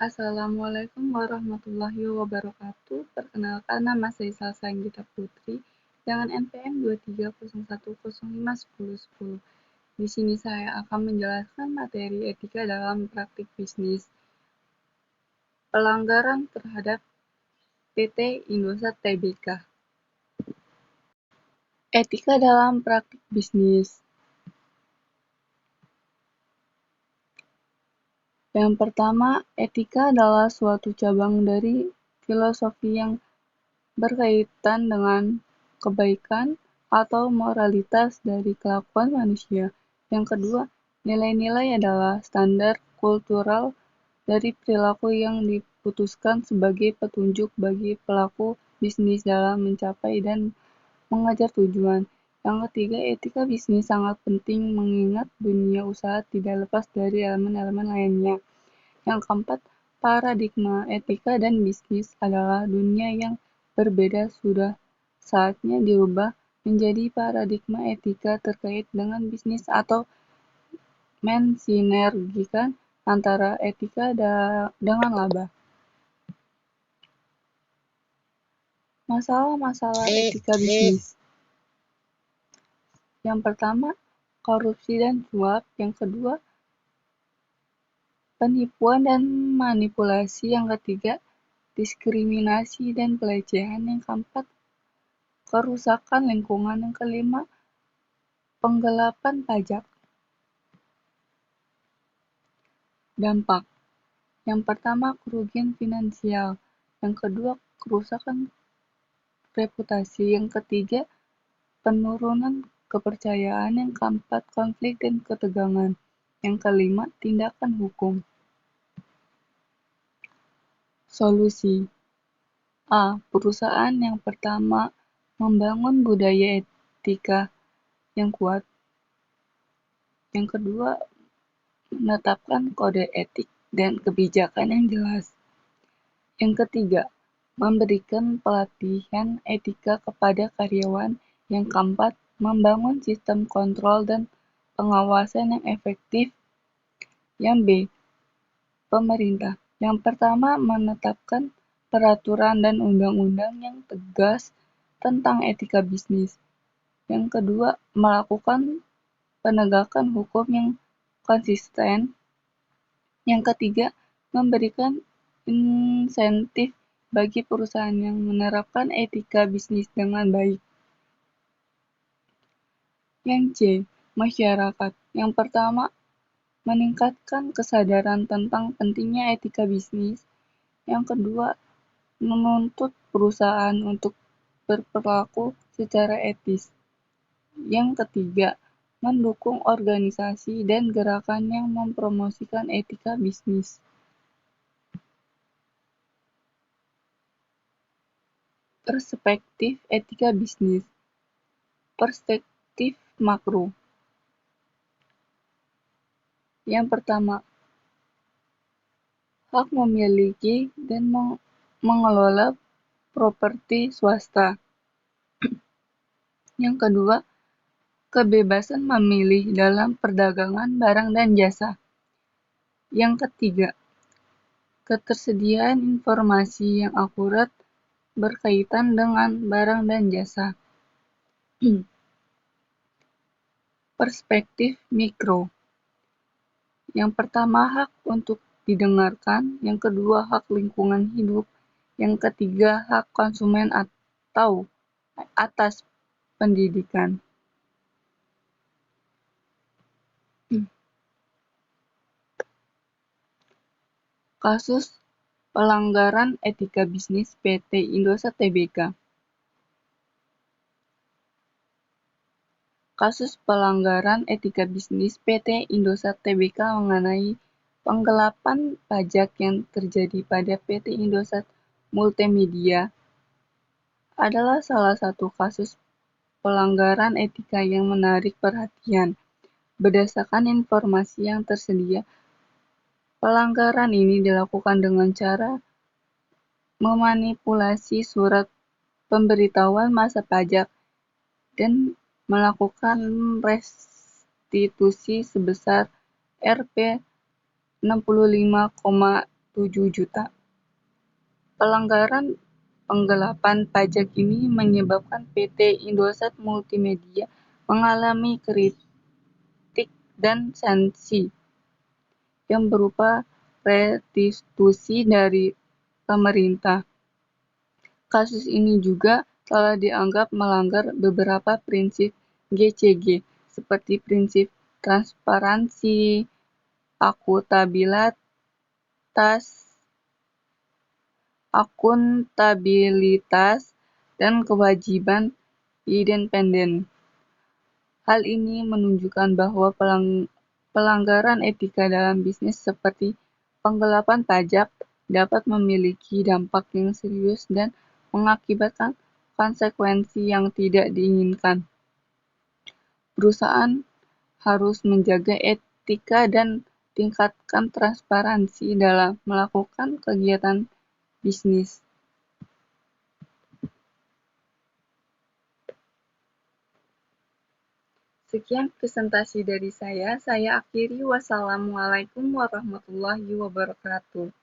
Assalamualaikum warahmatullahi wabarakatuh. Perkenalkan, nama saya Salsa Anggita Putri dengan NPM 2301051010. Di sini saya akan menjelaskan materi etika dalam praktik bisnis. Pelanggaran terhadap PT Indosat Tbk. Etika dalam praktik bisnis. Yang pertama, etika adalah suatu cabang dari filosofi yang berkaitan dengan kebaikan atau moralitas dari kelakuan manusia. Yang kedua, nilai-nilai adalah standar kultural dari perilaku yang diputuskan sebagai petunjuk bagi pelaku bisnis dalam mencapai dan mengejar tujuan. Yang ketiga, etika bisnis sangat penting mengingat dunia usaha tidak lepas dari elemen-elemen lainnya. Yang keempat, paradigma etika dan bisnis adalah dunia yang berbeda, sudah saatnya dirubah menjadi paradigma etika terkait dengan bisnis atau mensinergikan antara etika dengan laba. Masalah-masalah etika bisnis. Yang pertama, korupsi dan suap. Yang kedua, penipuan dan manipulasi. Yang ketiga, diskriminasi dan pelecehan. Yang keempat, kerusakan lingkungan. Yang kelima, penggelapan pajak. Dampak. Yang pertama, kerugian finansial. Yang kedua, kerusakan reputasi. Yang ketiga, penurunan kepercayaan. Yang keempat, konflik dan ketegangan. Yang kelima, tindakan hukum. Solusi. A. Perusahaan yang pertama membangun budaya etika yang kuat. Yang kedua, menetapkan kode etik dan kebijakan yang jelas. Yang ketiga, memberikan pelatihan etika kepada karyawan. Yang keempat, membangun sistem kontrol dan pengawasan yang efektif. Yang B, pemerintah. Yang pertama, menetapkan peraturan dan undang-undang yang tegas tentang etika bisnis. Yang kedua, melakukan penegakan hukum yang konsisten. Yang ketiga, memberikan insentif bagi perusahaan yang menerapkan etika bisnis dengan baik. Yang C, masyarakat. Yang pertama, meningkatkan kesadaran tentang pentingnya etika bisnis. Yang kedua, menuntut perusahaan untuk berperilaku secara etis. Yang ketiga, mendukung organisasi dan gerakan yang mempromosikan etika bisnis. Perspektif etika bisnis. Perspektif makro. Yang pertama, hak memiliki dan mengelola properti swasta. Yang kedua, kebebasan memilih dalam perdagangan barang dan jasa. Yang ketiga, ketersediaan informasi yang akurat berkaitan dengan barang dan jasa. Perspektif mikro. Yang pertama, hak untuk didengarkan. Yang kedua, hak lingkungan hidup. Yang ketiga, hak konsumen atau atas pendidikan. Kasus pelanggaran etika bisnis PT Indosat Tbk. Kasus pelanggaran etika bisnis PT Indosat Tbk mengenai penggelapan pajak yang terjadi pada PT Indosat Multimedia adalah salah satu kasus pelanggaran etika yang menarik perhatian. Berdasarkan informasi yang tersedia, pelanggaran ini dilakukan dengan cara memanipulasi surat pemberitahuan masa pajak dan melakukan restitusi sebesar Rp65,6 juta. Pelanggaran penggelapan pajak ini menyebabkan PT Indosat Multimedia mengalami kritik dan sanksi yang berupa restitusi dari pemerintah. Kasus ini juga telah dianggap melanggar beberapa prinsip GCG, seperti prinsip transparansi, akuntabilitas, dan kewajiban independen. Hal ini menunjukkan bahwa pelanggaran etika dalam bisnis seperti penggelapan pajak dapat memiliki dampak yang serius dan mengakibatkan konsekuensi yang tidak diinginkan. Perusahaan harus menjaga etika dan tingkatkan transparansi dalam melakukan kegiatan bisnis. Sekian presentasi dari saya akhiri. Wassalamualaikum warahmatullahi wabarakatuh.